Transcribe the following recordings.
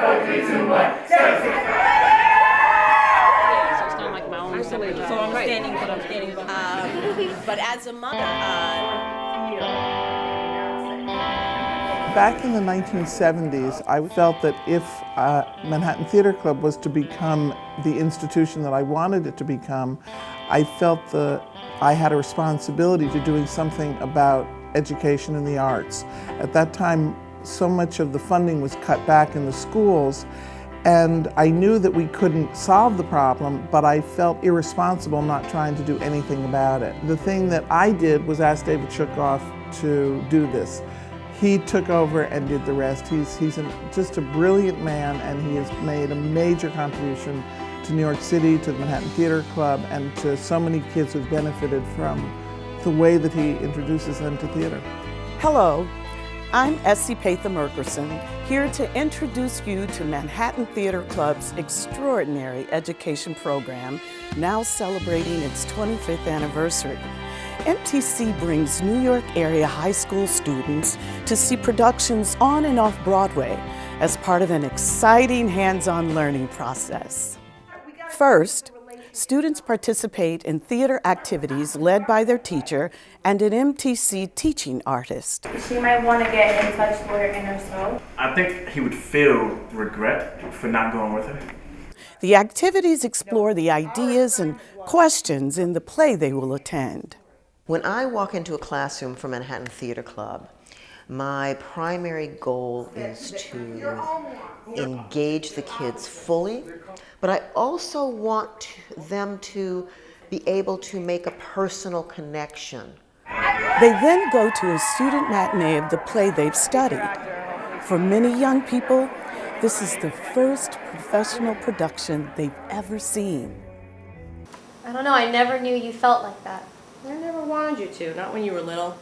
5, 4, 3, 2, 1. Stand 6. So it's not like my own separate job. So I'm standing, but I'm standing behind. But as a mother, back in the 1970s, I felt that if Manhattan Theater Club was to become the institution that I wanted it to become, I felt that I had a responsibility to doing something about education and the arts. At that time, so much of the funding was cut back in the schools, and I knew that we couldn't solve the problem, but I felt irresponsible not trying to do anything about it. The thing that I did was ask David Shookhoff to do this. He took over and did the rest. He's just a brilliant man, and he has made a major contribution to New York City, to the Manhattan Theater Club, and to so many kids who've benefited from the way that he introduces them to theater. Hello, I'm Epatha Merkerson, here to introduce you to Manhattan Theater Club's extraordinary education program, now celebrating its 25th anniversary. MTC brings New York area high school students to see productions on and off Broadway as part of an exciting hands-on learning process. First, students participate in theater activities led by their teacher and an MTC teaching artist. She might want to get in touch with her inner self. I think he would feel regret for not going with her. The activities explore the ideas and questions in the play they will attend. when I walk into a classroom for Manhattan Theater Club, my primary goal is to engage the kids fully, but I also want them to be able to make a personal connection. They then go to a student matinee of the play they've studied. For many young people, this is the first professional production they've ever seen. I don't know, I never knew you felt like that. I never wanted you to, not when you were little.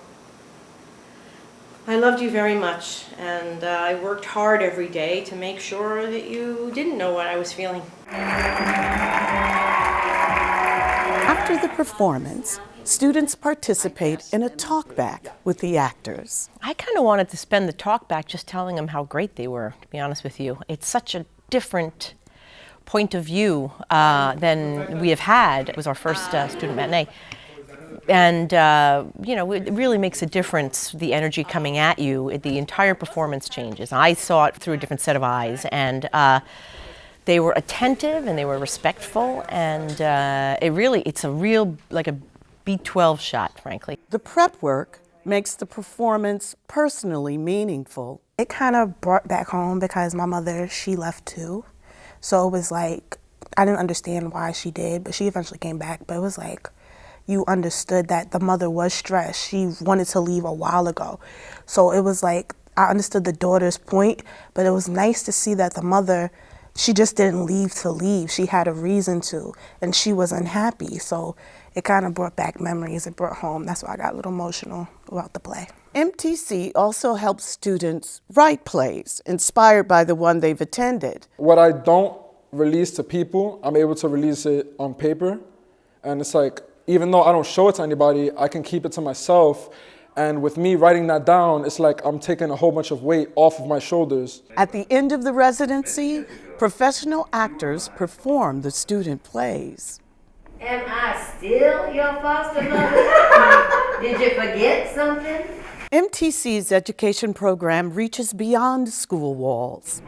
I loved you very much, and I worked hard every day to make sure that you didn't know what I was feeling. After the performance, students participate in a talkback with the actors. I kind of wanted to spend the talkback just telling them how great they were, to be honest with you. It's such a different point of view than we have had. It was our first student matinee. And, you know, it really makes a difference, the energy coming at you. The entire performance changes. I saw it through a different set of eyes, and they were attentive and they were respectful, and it's a real, like a B12 shot, frankly. The prep work makes the performance personally meaningful. It kind of brought back home because my mother, she left too. So it was like, I didn't understand why she did, but she eventually came back. But it was like, you understood that the mother was stressed. She wanted to leave a while ago. So it was like, I understood the daughter's point, but it was nice to see that the mother, she just didn't leave to leave. She had a reason to, and she was unhappy. So it kind of brought back memories. It brought home. That's why I got a little emotional about the play. MTC also helps students write plays inspired by the one they've attended. What I don't release to people, I'm able to release it on paper. And it's like, even though I don't show it to anybody, I can keep it to myself. And with me writing that down, it's like I'm taking a whole bunch of weight off of my shoulders. At the end of the residency, professional actors perform the student plays. Am I still your foster mother? Did you forget something? MTC's education program reaches beyond school walls.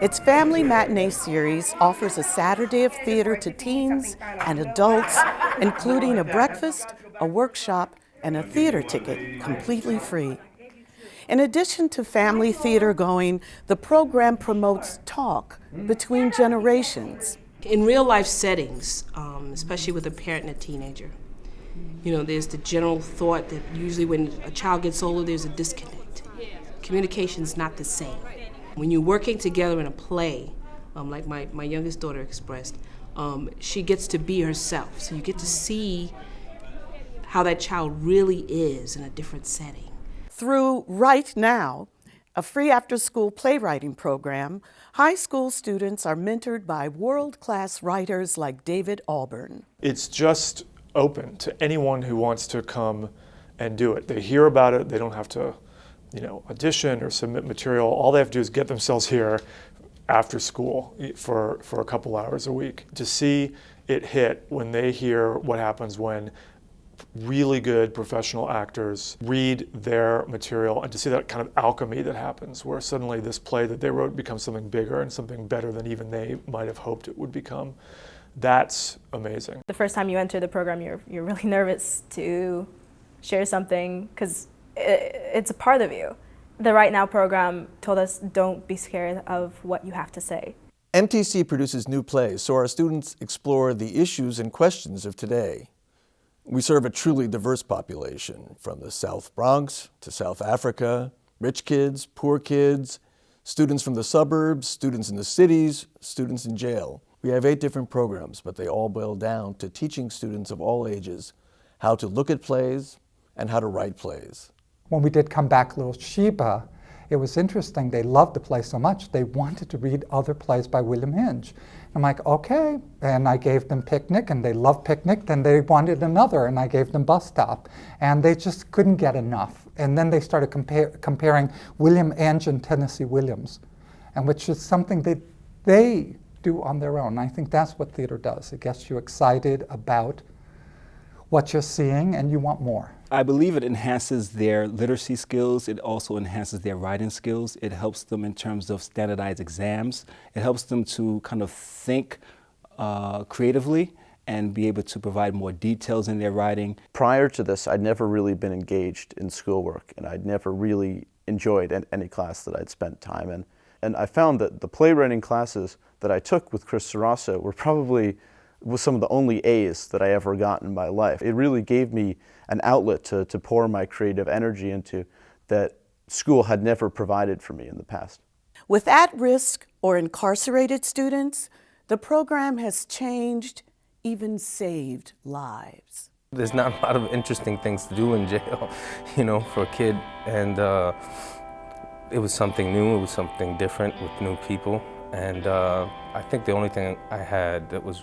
Its Family Matinee series offers a Saturday of theater to teens and adults, including a breakfast, a workshop, and a theater ticket, completely free. In addition to family theater going, the program promotes talk between generations. In real life settings, especially with a parent and a teenager, you know, there's the general thought that usually when a child gets older, there's a disconnect. Communication's not the same. When you're working together in a play, like my youngest daughter expressed, she gets to be herself. So you get to see how that child really is in a different setting. Through Right Now, a free after-school playwriting program, high school students are mentored by world-class writers like David Auburn. It's just open to anyone who wants to come and do it. They hear about it, they don't have to, audition or submit material. All they have to do is get themselves here, after school for a couple hours a week. To see it hit when they hear what happens when really good professional actors read their material, and to see that kind of alchemy that happens where suddenly this play that they wrote becomes something bigger and something better than even they might have hoped it would become. That's amazing. The first time you enter the program, you're really nervous to share something because it's a part of you. The Right Now program told us don't be scared of what you have to say. MTC produces new plays so our students explore the issues and questions of today. We serve a truly diverse population, from the South Bronx to South Africa, rich kids, poor kids, students from the suburbs, students in the cities, students in jail. We have 8 different programs, but they all boil down to teaching students of all ages how to look at plays and how to write plays. When we did Come Back Little Sheba, it was interesting. They loved the play so much, they wanted to read other plays by William Hinge. I'm like, okay. And I gave them Picnic, and they loved Picnic. Then they wanted another, and I gave them Bus Stop. And they just couldn't get enough. And then they started comparing William Hinge and Tennessee Williams, and which is something that they do on their own. I think that's what theater does. It gets you excited about what you're seeing, and you want more. I believe it enhances their literacy skills. It also enhances their writing skills. It helps them in terms of standardized exams. It helps them to kind of think creatively and be able to provide more details in their writing. Prior to this, I'd never really been engaged in schoolwork, and I'd never really enjoyed any class that I'd spent time in. And I found that the playwriting classes that I took with Chris Sarasso were probably some of the only A's that I ever got in my life. It really gave me an outlet to pour my creative energy into that school had never provided for me in the past. With at-risk or incarcerated students, the program has changed, even saved lives. There's not a lot of interesting things to do in jail, for a kid. And it was something new, it was something different with new people. And I think the only thing I had that was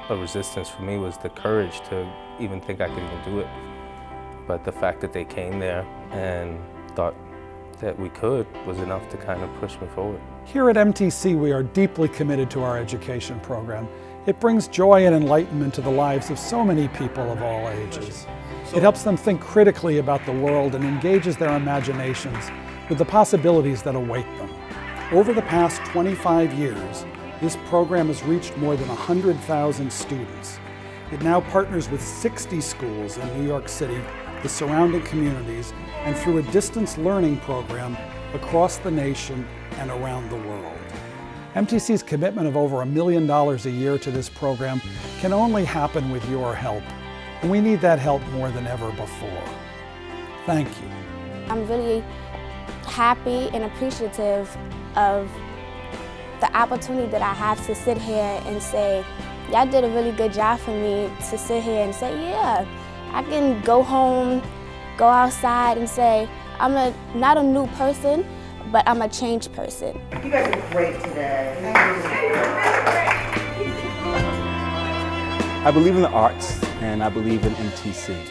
a resistance for me was the courage to even think I could even do it. But the fact that they came there and thought that we could was enough to kind of push me forward. Here at MTC, we are deeply committed to our education program. It brings joy and enlightenment to the lives of so many people of all ages. It helps them think critically about the world and engages their imaginations with the possibilities that await them. Over the past 25 years, this program has reached more than 100,000 students. It now partners with 60 schools in New York City, the surrounding communities, and through a distance learning program across the nation and around the world. MTC's commitment of over $1 million a year to this program can only happen with your help, and we need that help more than ever before. Thank you. I'm really happy and appreciative of the opportunity that I have to sit here and say, y'all did a really good job for me to sit here and say, yeah, I can go home, go outside and say, I'm not a new person, but I'm a changed person. You guys are great today. I believe in the arts, and I believe in MTC.